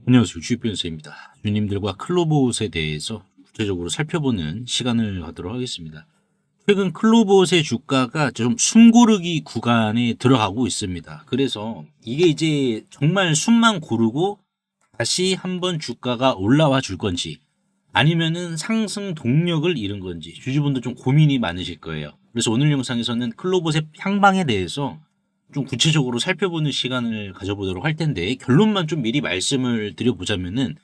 안녕하세요. 주입변호사입니다. 주님들과 클로봇에 대해서 구체적으로 살펴보는 시간을 갖도록 하겠습니다. 최근 클로봇의 주가가 좀 숨고르기 구간에 들어가고 있습니다. 그래서 이게 이제 정말 숨만 고르고 다시 한번 주가가 올라와 줄 건지 아니면은 상승 동력을 잃은 건지 주주분들 좀 고민이 많으실 거예요. 그래서 오늘 영상에서는 클로봇의 향방에 대해서 좀 구체적으로 살펴보는 시간을 가져보도록 할 텐데 결론만 좀 미리 말씀을 드려보자면은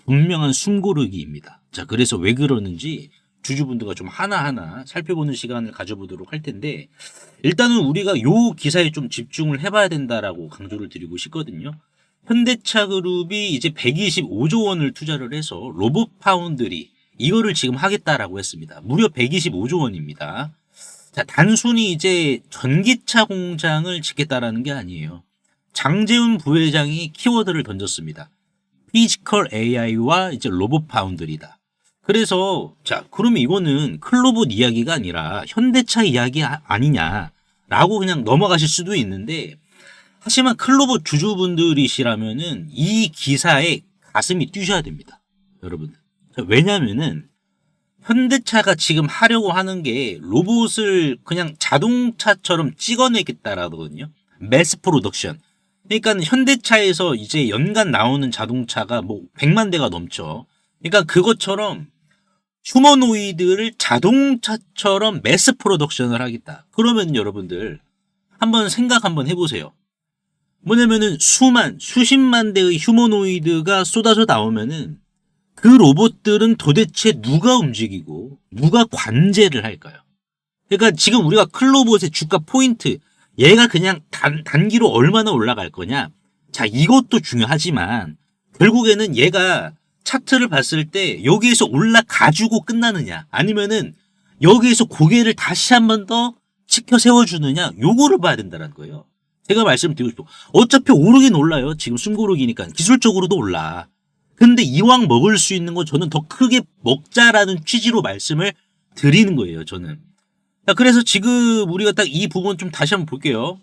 분명한 숨고르기입니다. 자, 그래서 왜 그러는지 주주분들과 좀 하나하나 살펴보는 시간을 가져보도록 할 텐데 일단은 우리가 요 기사에 좀 집중을 해봐야 된다라고 강조를 드리고 싶거든요. 현대차 그룹이 이제 125조 원을 투자를 해서 로봇 파운드리 이거를 지금 하겠다라고 했습니다. 무려 125조 원입니다. 자, 단순히 이제 전기차 공장을 짓겠다라는 게 아니에요. 장재훈 부회장이 키워드를 던졌습니다. 피지컬 AI와 이제 로봇 파운드리다. 그래서 자, 그러면 이거는 클로봇 이야기가 아니라 현대차 이야기 아니냐라고 그냥 넘어가실 수도 있는데 하지만 클로봇 주주분들이시라면은 이 기사에 가슴이 뛰셔야 됩니다. 여러분. 왜냐면은 현대차가 지금 하려고 하는 게 로봇을 그냥 자동차처럼 찍어내겠다라거든요. 매스 프로덕션. 그러니까 현대차에서 이제 연간 나오는 자동차가 뭐 100만 대가 넘죠. 그러니까 그것처럼 휴머노이드를 자동차처럼 매스 프로덕션을 하겠다. 그러면 여러분들 한번 생각 한번 해보세요. 뭐냐면은 수십만 대의 휴머노이드가 쏟아져 나오면은 그 로봇들은 도대체 누가 움직이고 누가 관제를 할까요? 그러니까 지금 우리가 클로봇의 주가 포인트 얘가 그냥 단기로 얼마나 올라갈 거냐? 자, 이것도 중요하지만 결국에는 얘가 차트를 봤을 때 여기에서 올라가지고 끝나느냐 아니면은 여기에서 고개를 다시 한 번 더 치켜 세워주느냐 요거를 봐야 된다는 거예요. 제가 말씀드리고 싶어. 어차피 오르긴 올라요. 지금 숨고르기니까 기술적으로도 올라. 근데 이왕 먹을 수 있는 거 저는 더 크게 먹자라는 취지로 말씀을 드리는 거예요, 저는. 자, 그래서 지금 우리가 딱 이 부분 좀 다시 한번 볼게요.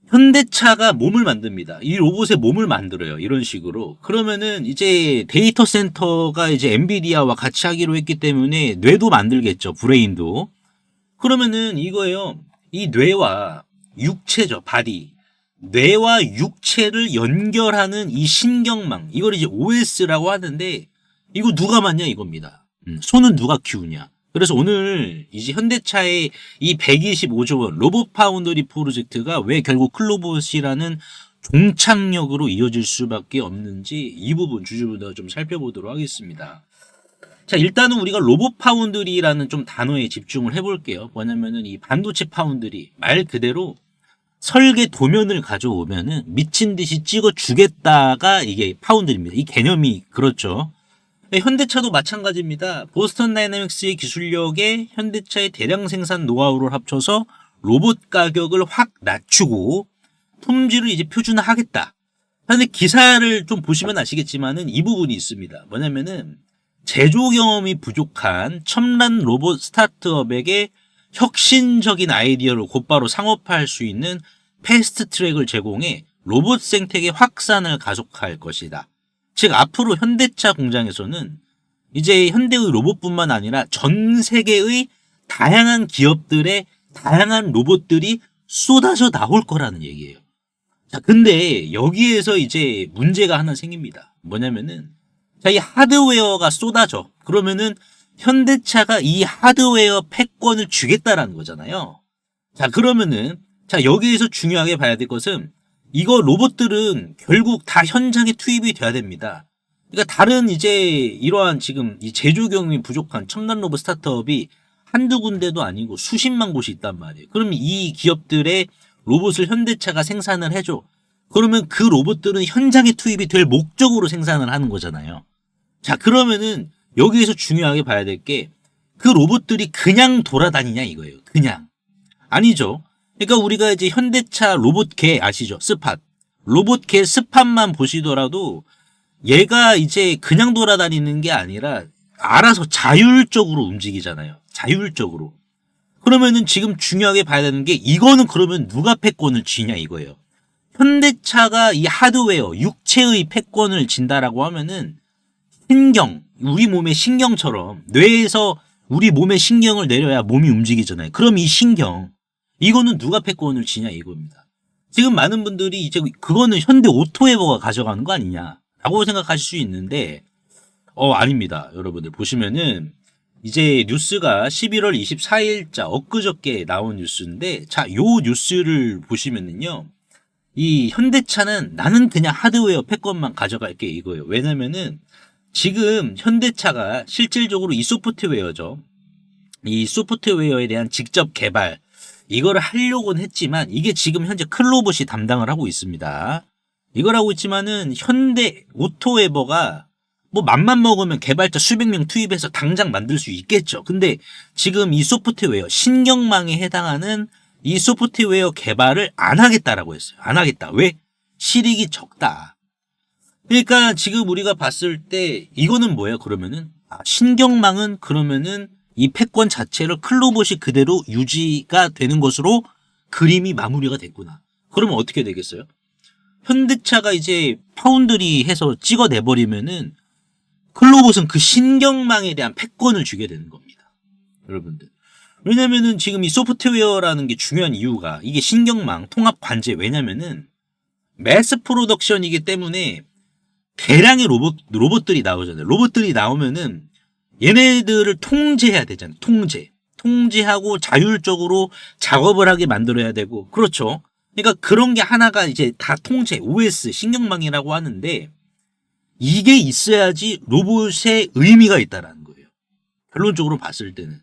현대차가 몸을 만듭니다. 이 로봇의 몸을 만들어요. 이런 식으로. 그러면은 이제 데이터 센터가 이제 엔비디아와 같이 하기로 했기 때문에 뇌도 만들겠죠. 브레인도. 그러면은 이거예요. 이 뇌와 육체죠. 바디. 뇌와 육체를 연결하는 이 신경망, 이걸 이제 OS라고 하는데 이거 누가 맞냐 이겁니다. 손은 누가 키우냐. 그래서 오늘 이제 현대차의 이 125조 원 로봇 파운드리 프로젝트가 왜 결국 클로봇이라는 종착역으로 이어질 수밖에 없는지 이 부분 주주분들 좀 살펴보도록 하겠습니다. 자, 일단은 우리가 로봇 파운드리라는 좀 단어에 집중을 해볼게요. 뭐냐면은 이 반도체 파운드리 말 그대로 설계 도면을 가져오면은 미친 듯이 찍어 주겠다가 이게 파운드입니다. 이 개념이 그렇죠. 현대차도 마찬가지입니다. 보스턴 다이내믹스의 기술력에 현대차의 대량 생산 노하우를 합쳐서 로봇 가격을 확 낮추고 품질을 이제 표준화하겠다. 근데 기사를 좀 보시면 아시겠지만은 이 부분이 있습니다. 뭐냐면은 제조 경험이 부족한 첨단 로봇 스타트업에게 혁신적인 아이디어를 곧바로 상업화할 수 있는 패스트 트랙을 제공해 로봇 생태계 확산을 가속할 것이다. 즉 앞으로 현대차 공장에서는 이제 현대의 로봇뿐만 아니라 전 세계의 다양한 기업들의 다양한 로봇들이 쏟아져 나올 거라는 얘기예요. 자, 근데 여기에서 이제 문제가 하나 생깁니다. 뭐냐면은 자, 이 하드웨어가 쏟아져. 그러면은 현대차가 이 하드웨어 패권을 주겠다라는 거잖아요. 자, 그러면은 자, 여기에서 중요하게 봐야 될 것은 이거 로봇들은 결국 다 현장에 투입이 돼야 됩니다. 그러니까 다른 이제 이러한 지금 이 제조 경험이 부족한 첨단 로봇 스타트업이 한두 군데도 아니고 수십만 곳이 있단 말이에요. 그러면 이 기업들의 로봇을 현대차가 생산을 해줘. 그러면 그 로봇들은 현장에 투입이 될 목적으로 생산을 하는 거잖아요. 자, 그러면은 여기에서 중요하게 봐야 될 게 그 로봇들이 그냥 돌아다니냐 이거예요. 그냥. 아니죠. 그러니까 우리가 이제 현대차 로봇개 아시죠? 스팟. 로봇개 스팟만 보시더라도 얘가 이제 그냥 돌아다니는 게 아니라 알아서 자율적으로 움직이잖아요. 자율적으로. 그러면은 지금 중요하게 봐야 되는 게 이거는 그러면 누가 패권을 쥐냐 이거예요. 현대차가 이 하드웨어, 육체의 패권을 진다라고 하면은 신경, 우리 몸의 신경처럼 뇌에서 우리 몸의 신경을 내려야 몸이 움직이잖아요. 그럼 이 신경, 이거는 누가 패권을 지냐 이겁니다. 지금 많은 분들이 이제 그거는 현대 오토에버가 가져가는 거 아니냐라고 생각하실 수 있는데 아닙니다. 여러분들 보시면은 이제 뉴스가 11월 24일자 엊그저께 나온 뉴스인데 자, 요 뉴스를 보시면은요. 이 현대차는 나는 그냥 하드웨어 패권만 가져갈게 이거예요. 왜냐면은 지금 현대차가 실질적으로 이 소프트웨어죠. 이 소프트웨어에 대한 직접 개발 이거를 하려고는 했지만 이게 지금 현재 클로봇이 담당을 하고 있습니다. 이걸 하고 있지만은 현대 오토에버가 뭐 맘만 먹으면 개발자 수백 명 투입해서 당장 만들 수 있겠죠. 근데 지금 이 소프트웨어 신경망에 해당하는 이 소프트웨어 개발을 안 하겠다라고 했어요. 안 하겠다. 왜? 실익이 적다. 그러니까 지금 우리가 봤을 때 이거는 뭐예요? 그러면은 신경망은 그러면은 이 패권 자체를 클로봇이 그대로 유지가 되는 것으로 그림이 마무리가 됐구나. 그러면 어떻게 되겠어요? 현대차가 이제 파운드리 해서 찍어내버리면은 클로봇은 그 신경망에 대한 패권을 주게 되는 겁니다. 여러분들. 왜냐면은 지금 이 소프트웨어라는 게 중요한 이유가 이게 신경망, 통합 관제 왜냐면은 매스 프로덕션이기 때문에 대량의 로봇들이 나오잖아요. 로봇들이 나오면은 얘네들을 통제해야 되잖아요. 통제하고 자율적으로 작업을 하게 만들어야 되고 그렇죠. 그러니까 그런 게 하나가 이제 다 통제, OS, 신경망이라고 하는데 이게 있어야지 로봇의 의미가 있다라는 거예요. 결론적으로 봤을 때는.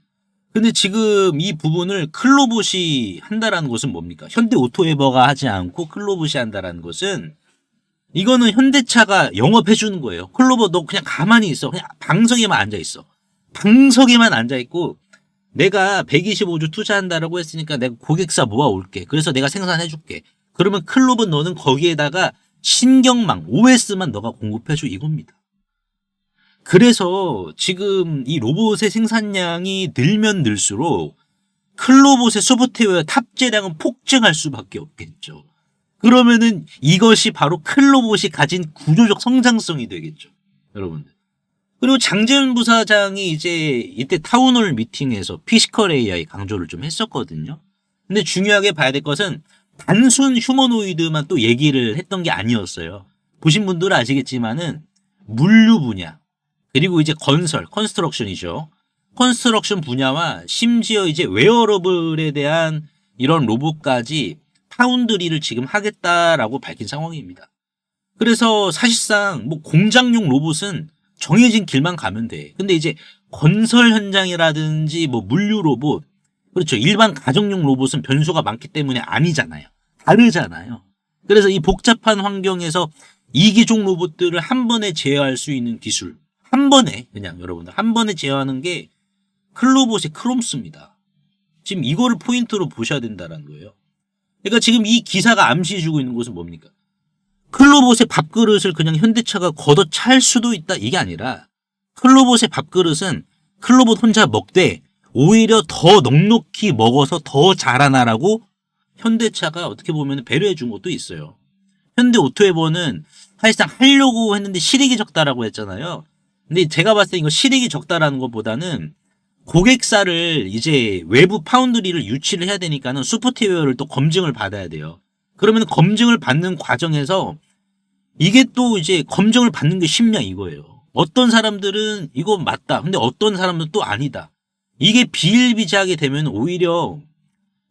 근데 지금 이 부분을 클로봇이 한다라는 것은 뭡니까? 현대 오토에버가 하지 않고 클로봇이 한다라는 것은 이거는 현대차가 영업해 주는 거예요. 클로봇 너 그냥 가만히 있어. 그냥 방석에만 앉아 있어. 방석에만 앉아 있고 내가 125주 투자한다라고 했으니까 내가 고객사 모아올게. 그래서 내가 생산해 줄게. 그러면 클로봇 너는 거기에다가 신경망, OS만 너가 공급해줘 이겁니다. 그래서 지금 이 로봇의 생산량이 늘면 늘수록 클로봇의 소프트웨어 탑재량은 폭증할 수밖에 없겠죠. 그러면은 이것이 바로 클로봇이 가진 구조적 성장성이 되겠죠. 여러분들. 그리고 장재현 부사장이 이제 이때 타운홀 미팅에서 피지컬 AI 강조를 좀 했었거든요. 근데 중요하게 봐야 될 것은 단순 휴머노이드만 또 얘기를 했던 게 아니었어요. 보신 분들은 아시겠지만은 물류 분야 그리고 이제 건설, 컨스트럭션이죠. 컨스트럭션 분야와 심지어 이제 웨어러블에 대한 이런 로봇까지 파운드리를 지금 하겠다라고 밝힌 상황입니다. 그래서 사실상 뭐 공장용 로봇은 정해진 길만 가면 돼. 근데 이제 건설 현장이라든지 뭐 물류 로봇, 그렇죠. 일반 가정용 로봇은 변수가 많기 때문에 아니잖아요. 다르잖아요. 그래서 이 복잡한 환경에서 이기종 로봇들을 한 번에 제어할 수 있는 기술, 한 번에 그냥 여러분들 한 번에 제어하는 게 클로봇의 크롬스입니다. 지금 이거를 포인트로 보셔야 된다는 거예요. 그러니까 지금 이 기사가 암시해주고 있는 것은 뭡니까? 클로봇의 밥그릇을 그냥 현대차가 걷어찰 수도 있다 이게 아니라 클로봇의 밥그릇은 클로봇 혼자 먹되 오히려 더 넉넉히 먹어서 더 자라나라고 현대차가 어떻게 보면 배려해 준 것도 있어요. 현대 오토에버는 사실상 하려고 했는데 실익이 적다라고 했잖아요. 근데 제가 봤을 때 이거 실익이 적다라는 것보다는 고객사를 이제 외부 파운드리를 유치를 해야 되니까는 소프트웨어를 또 검증을 받아야 돼요. 그러면 검증을 받는 과정에서 이게 또 이제 검증을 받는 게 쉽냐 이거예요. 어떤 사람들은 이거 맞다. 근데 어떤 사람은 또 아니다. 이게 비일비재하게 되면 오히려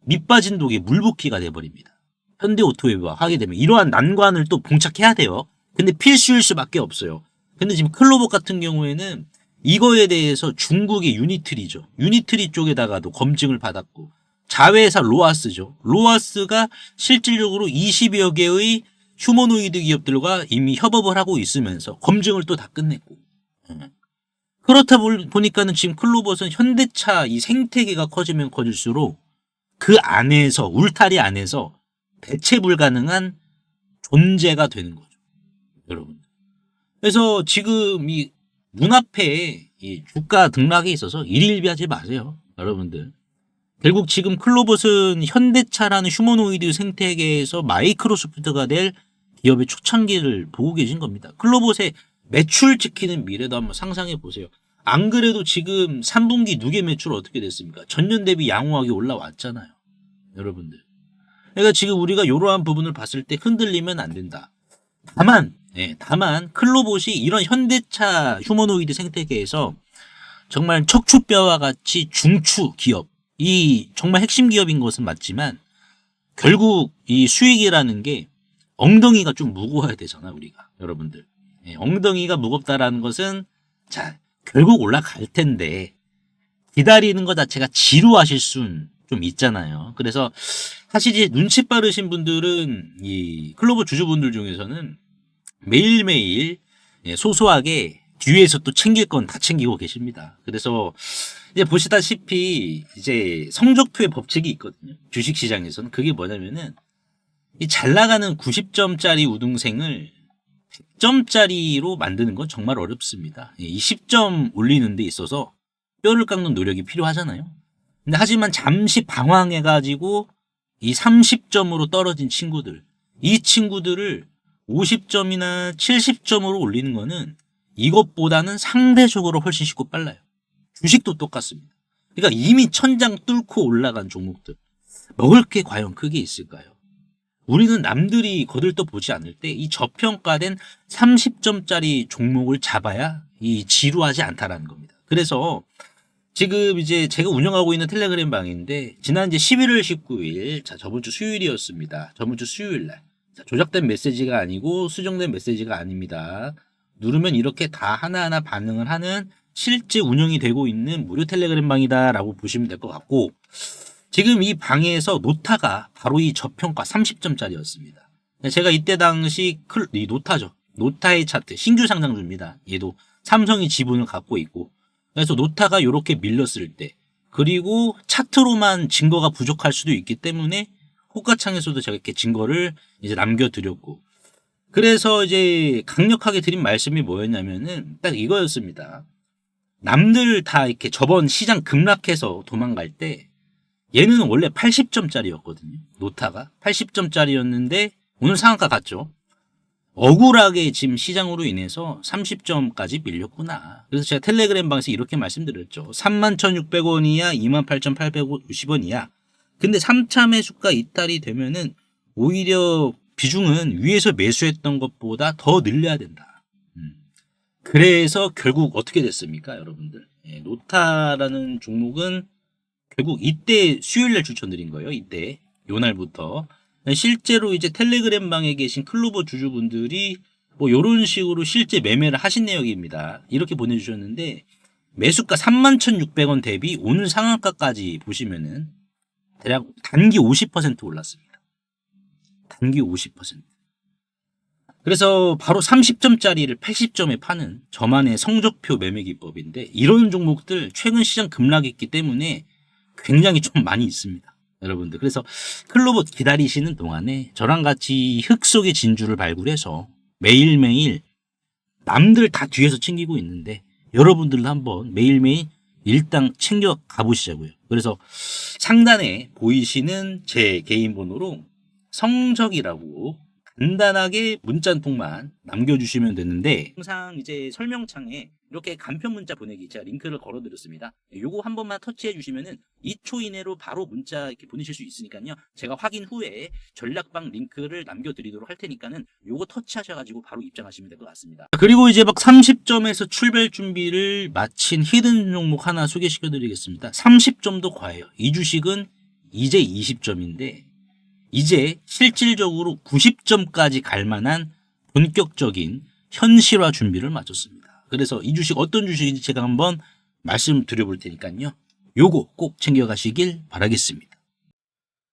밑빠진 독이 물붓기가 돼버립니다. 현대 오토웨버 하게 되면 이러한 난관을 또 봉착해야 돼요. 근데 필수일 수밖에 없어요. 근데 지금 클로봇 같은 경우에는 이거에 대해서 중국의 유니트리죠. 유니트리 쪽에다가도 검증을 받았고 자회사 로아스죠. 로아스가 실질적으로 20여 개의 휴머노이드 기업들과 이미 협업을 하고 있으면서 검증을 또 다 끝냈고 그렇다 보니까는 지금 클로봇은 현대차 이 생태계가 커지면 커질수록 그 안에서 울타리 안에서 대체 불가능한 존재가 되는 거죠. 여러분. 그래서 지금 이 눈앞에 이 주가 등락에 있어서 일일비하지 마세요. 여러분들. 결국 지금 클로봇은 현대차라는 휴머노이드 생태계에서 마이크로소프트가 될 기업의 초창기를 보고 계신 겁니다. 클로봇의 매출 지키는 미래도 한번 상상해 보세요. 안 그래도 지금 3분기 누계 매출 어떻게 됐습니까? 전년 대비 양호하게 올라왔잖아요. 여러분들. 그러니까 지금 우리가 이러한 부분을 봤을 때 흔들리면 안 된다. 다만 클로봇이 이런 현대차 휴머노이드 생태계에서 정말 척추뼈와 같이 중추 기업, 이 정말 핵심 기업인 것은 맞지만 결국 이 수익이라는 게 엉덩이가 좀 무거워야 되잖아, 우리가. 여러분들. 엉덩이가 무겁다라는 것은 자, 결국 올라갈 텐데 기다리는 것 자체가 지루하실 순 좀 있잖아요. 그래서 사실 이제 눈치 빠르신 분들은 이 클로버 주주분들 중에서는 매일매일 소소하게 뒤에서 또 챙길 건 다 챙기고 계십니다. 그래서 이제 보시다시피 이제 성적표의 법칙이 있거든요. 주식시장에서는 그게 뭐냐면은 이 잘 나가는 90점짜리 우등생을 100점짜리로 만드는 건 정말 어렵습니다. 이 10점 올리는 데 있어서 뼈를 깎는 노력이 필요하잖아요. 근데 하지만 잠시 방황해가지고 이 30점으로 떨어진 친구들, 이 친구들을 50점이나 70점으로 올리는 거는 이것보다는 상대적으로 훨씬 쉽고 빨라요. 주식도 똑같습니다. 그러니까 이미 천장 뚫고 올라간 종목들, 먹을 게 과연 크게 있을까요? 우리는 남들이 거들떠 보지 않을 때 이 저평가된 30점짜리 종목을 잡아야 이 지루하지 않다라는 겁니다. 그래서 지금 이제 제가 운영하고 있는 텔레그램 방인데 지난 이제 11월 19일, 자 저번 주 수요일이었습니다. 저번 주 수요일 날. 자, 조작된 메시지가 아니고 수정된 메시지가 아닙니다. 누르면 이렇게 다 하나하나 반응을 하는 실제 운영이 되고 있는 무료 텔레그램 방이다라고 보시면 될 것 같고, 지금 이 방에서 노타가 바로 이 저평가 30점짜리였습니다. 제가 이때 당시 이 노타죠. 노타의 차트, 신규 상장주입니다. 얘도 삼성이 지분을 갖고 있고, 그래서 노타가 이렇게 밀렸을 때, 그리고 차트로만 증거가 부족할 수도 있기 때문에 호가창에서도 제가 이렇게 증거를 이제 남겨드렸고, 그래서 이제 강력하게 드린 말씀이 뭐였냐면은 딱 이거였습니다. 남들 다 이렇게 저번 시장 급락해서 도망갈 때 얘는 원래 80점짜리였거든요. 노타가 80점짜리였는데 오늘 상한가 갔죠. 억울하게 지금 시장으로 인해서 30점까지 밀렸구나. 그래서 제가 텔레그램 방에서 이렇게 말씀드렸죠. 31,600원이야 28,850원이야. 근데 3차 매수가 이탈이 되면은 오히려 비중은 위에서 매수했던 것보다 더 늘려야 된다. 그래서 결국 어떻게 됐습니까, 여러분들? 노타라는 종목은 결국 이때 수요일날 추천드린 거예요. 이때 요날부터 실제로 이제 텔레그램 방에 계신 클로버 주주분들이 뭐 이런 식으로 실제 매매를 하신 내역입니다. 이렇게 보내주셨는데 매수가 31,600원 대비 오늘 상한가까지 보시면은 대략 단기 50% 올랐습니다. 단기 50%. 그래서 바로 30점짜리를 80점에 파는 저만의 성적표 매매 기법인데, 이런 종목들 최근 시장 급락이 있기 때문에 굉장히 좀 많이 있습니다. 여러분들. 그래서 클로봇 기다리시는 동안에 저랑 같이 흙 속의 진주를 발굴해서 매일매일 남들 다 뒤에서 챙기고 있는데 여러분들도 한번 매일매일 일당 챙겨 가보시자고요. 그래서 상단에 보이시는 제 개인 번호로 성적이라고 간단하게 문자 한 통만 남겨주시면 되는데, 항상 이제 설명창에 이렇게 간편 문자 보내기 제가 링크를 걸어드렸습니다. 요거 한 번만 터치해 주시면은 2초 이내로 바로 문자 이렇게 보내실 수 있으니까요. 제가 확인 후에 전략방 링크를 남겨드리도록 할 테니까는 요거 터치하셔가지고 바로 입장하시면 될 것 같습니다. 그리고 이제 막 30점에서 출발 준비를 마친 히든 종목 하나 소개시켜드리겠습니다. 30점도 과해요. 이 주식은 이제 20점인데 이제 실질적으로 90점까지 갈 만한 본격적인 현실화 준비를 마쳤습니다. 그래서 이 주식 어떤 주식인지 제가 한번 말씀드려 볼 테니까요. 요거 꼭 챙겨가시길 바라겠습니다.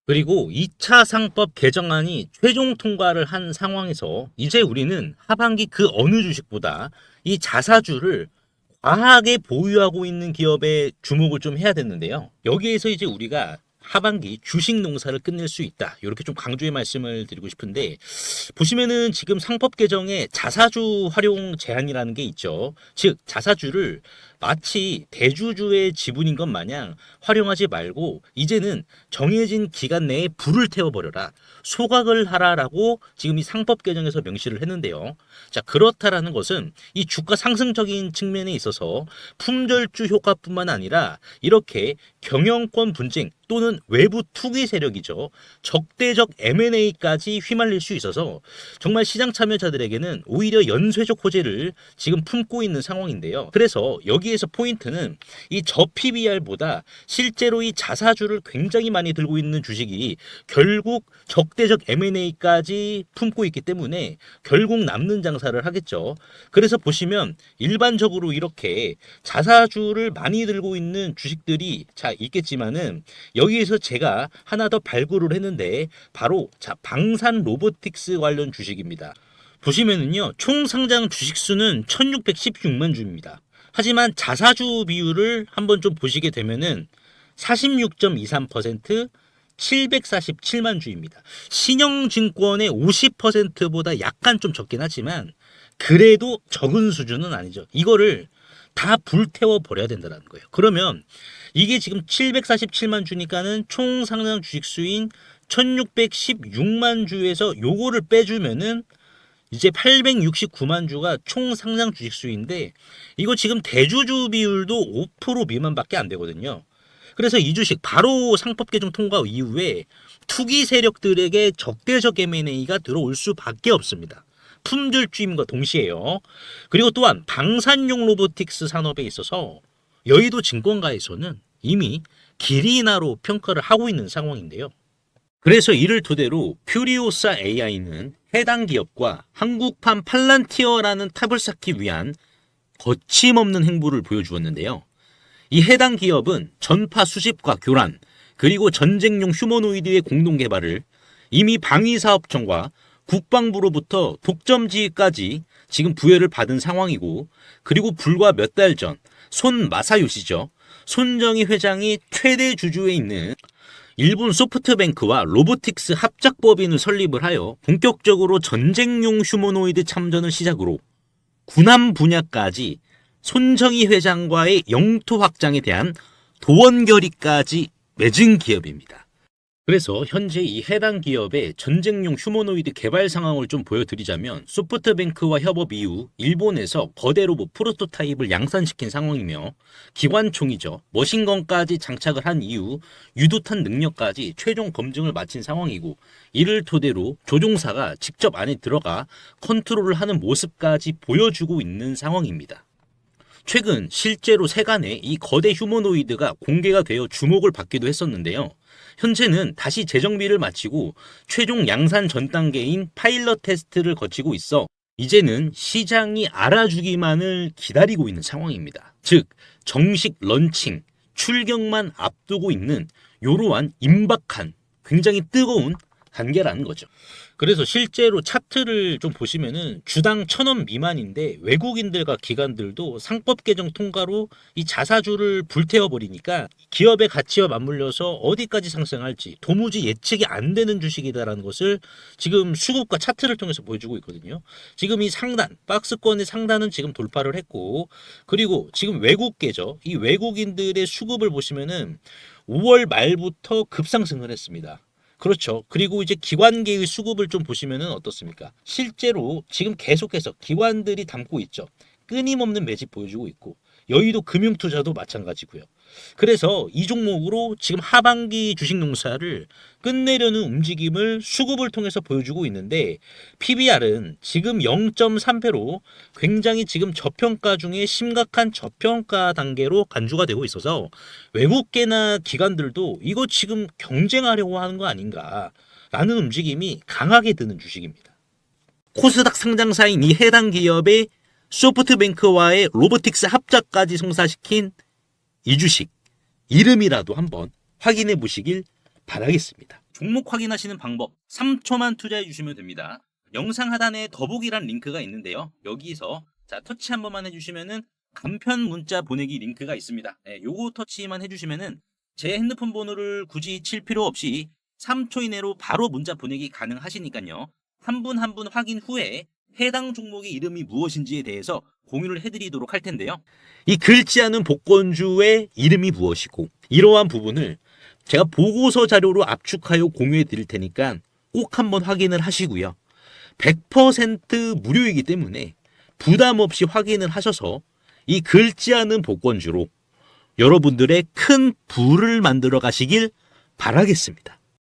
그리고 2차 상법 개정안이 최종 통과를 한 상황에서 이제 우리는 하반기 그 어느 주식보다 이 자사주를 과하게 보유하고 있는 기업에 주목을 좀 해야 되는데요. 여기에서 이제 우리가 하반기 주식 농사를 끝낼 수 있다. 이렇게 좀 강조의 말씀을 드리고 싶은데, 보시면은 지금 상법 개정에 자사주 활용 제한이라는 게 있죠. 즉 자사주를 마치 대주주의 지분인 것 마냥 활용하지 말고 이제는 정해진 기간 내에 불을 태워버려라. 소각을 하라라고 지금 이 상법 개정에서 명시를 했는데요. 자, 그렇다라는 것은 이 주가 상승적인 측면에 있어서 품절주 효과뿐만 아니라 이렇게 경영권 분쟁 또는 외부 투기 세력이죠. 적대적 M&A까지 휘말릴 수 있어서 정말 시장 참여자들에게는 오히려 연쇄적 호재를 지금 품고 있는 상황인데요. 그래서 여기에서 포인트는 이 저 PBR보다 실제로 이 자사주를 굉장히 많이 들고 있는 주식이 결국 적대적 M&A까지 품고 있기 때문에 결국 남는 장사를 하겠죠. 그래서 보시면 일반적으로 이렇게 자사주를 많이 들고 있는 주식들이 자 있겠지만은 여기에서 제가 하나 더 발굴을 했는데 바로 자 방산 로보틱스 관련 주식입니다. 보시면은요 총 상장 주식 수는 1616만 주입니다. 하지만 자사주 비율을 한번 좀 보시게 되면은 46.23% 747만 주입니다. 신영증권의 50%보다 약간 좀 적긴 하지만 그래도 적은 수준은 아니죠. 이거를 다 불태워 버려야 된다는 거예요. 그러면 이게 지금 747만 주니까는 총 상장 주식 수인 1616만 주에서 요거를 빼주면은 이제 869만 주가 총 상장 주식 수인데 이거 지금 대주주 비율도 5% 미만밖에 안 되거든요. 그래서 이 주식 바로 상법 개정 통과 이후에 투기 세력들에게 적대적 M&A가 들어올 수밖에 없습니다. 품절주임과 동시에요. 그리고 또한 방산용 로보틱스 산업에 있어서 여의도 증권가에서는 이미 기리나로 평가를 하고 있는 상황인데요. 그래서 이를 토대로 퓨리오사 AI는 해당 기업과 한국판 팔란티어라는 탑을 쌓기 위한 거침없는 행보를 보여주었는데요. 이 해당 기업은 전파 수집과 교란, 그리고 전쟁용 휴머노이드의 공동 개발을 이미 방위사업청과 국방부로부터 독점지휘까지 지금 부여를 받은 상황이고, 그리고 불과 몇 달 전 손 마사요시죠. 손정희 회장이 최대 주주에 있는 일본 소프트뱅크와 로보틱스 합작법인을 설립을 하여 본격적으로 전쟁용 휴머노이드 참전을 시작으로 군함 분야까지 손정희 회장과의 영토 확장에 대한 도원 결의까지 맺은 기업입니다. 그래서 현재 이 해당 기업의 전쟁용 휴머노이드 개발 상황을 좀 보여드리자면 소프트뱅크와 협업 이후 일본에서 거대 로봇 프로토타입을 양산시킨 상황이며 기관총이죠. 머신건까지 장착을 한 이후 유도탄 능력까지 최종 검증을 마친 상황이고 이를 토대로 조종사가 직접 안에 들어가 컨트롤을 하는 모습까지 보여주고 있는 상황입니다. 최근 실제로 세간에 이 거대 휴머노이드가 공개가 되어 주목을 받기도 했었는데요. 현재는 다시 재정비를 마치고 최종 양산 전 단계인 파일럿 테스트를 거치고 있어 이제는 시장이 알아주기만을 기다리고 있는 상황입니다. 즉 정식 런칭, 출격만 앞두고 있는 이러한 임박한 굉장히 뜨거운 단계라는 거죠. 그래서 실제로 차트를 좀 보시면은 주당 1,000원 미만인데 외국인들과 기관들도 상법 개정 통과로 이 자사주를 불태워 버리니까 기업의 가치와 맞물려서 어디까지 상승할지 도무지 예측이 안 되는 주식이다라는 것을 지금 수급과 차트를 통해서 보여주고 있거든요. 지금 이 상단, 박스권의 상단은 지금 돌파를 했고, 그리고 지금 외국계죠. 이 외국인들의 수급을 보시면은 5월 말부터 급상승을 했습니다. 그렇죠. 그리고 이제 기관계의 수급을 좀 보시면은 어떻습니까? 실제로 지금 계속해서 기관들이 담고 있죠. 끊임없는 매집 보여주고 있고 여의도 금융투자도 마찬가지고요. 그래서 이 종목으로 지금 하반기 주식농사를 끝내려는 움직임을 수급을 통해서 보여주고 있는데 PBR은 지금 0.3배로 굉장히 지금 저평가 중에 심각한 저평가 단계로 간주가 되고 있어서 외국계나 기관들도 이거 지금 경쟁하려고 하는 거 아닌가라는 움직임이 강하게 드는 주식입니다. 코스닥 상장사인 이 해당 기업의 소프트뱅크와의 로보틱스 합작까지 성사시킨 이 주식 이름이라도 한번 확인해 보시길 바라겠습니다. 종목 확인하시는 방법 3초만 투자해 주시면 됩니다. 영상 하단에 더보기란 링크가 있는데요. 여기서 자 터치 한 번만 해주시면은 간편 문자 보내기 링크가 있습니다. 요거 터치만 해주시면은 제 핸드폰 번호를 굳이 칠 필요 없이 3초 이내로 바로 문자 보내기 가능하시니까요. 한 분 한 분 확인 후에 해당 종목의 이름이 무엇인지에 대해서 공유를 해드리도록 할 텐데요. 이 긁지 않은 복권주의 이름이 무엇이고 이러한 부분을 제가 보고서 자료로 압축하여 공유해 드릴 테니까 꼭 한번 확인을 하시고요. 100% 무료이기 때문에 부담 없이 확인을 하셔서 이 긁지 않은 복권주로 여러분들의 큰 부를 만들어 가시길 바라겠습니다.